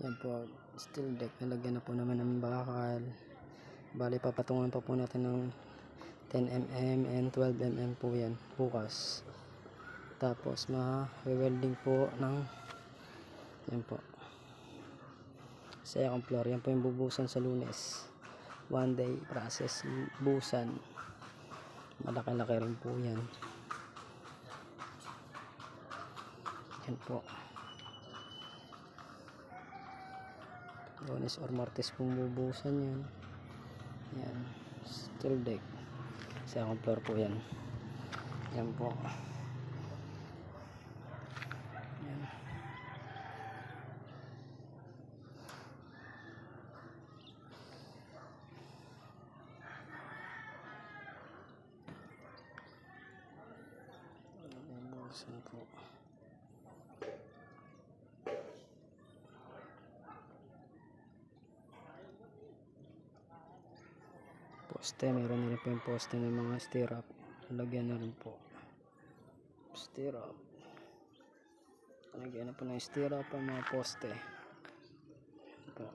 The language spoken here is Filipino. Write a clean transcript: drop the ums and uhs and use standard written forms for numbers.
Yan po, steel deck. Nalagyan na po naman ng bakal. Bali, papatungan pa po natin ng 10mm and 12mm po yan bukas. Tapos ma-welding po ng yan po sa second floor. Yan po yung bubusan sa Lunes. 1 day process busan. Malaki-laki rin po yan. Yan po. Lunes or Martes pong bubusan yan. Yan. Steel deck. Second floor po yan. Yan po. Yan. Bubusan po. Poste, meron na rin po yung poste ng mga stirrup. Lagyan na rin po stirrup. Lagyan na po ng stirrup ang mga poste po.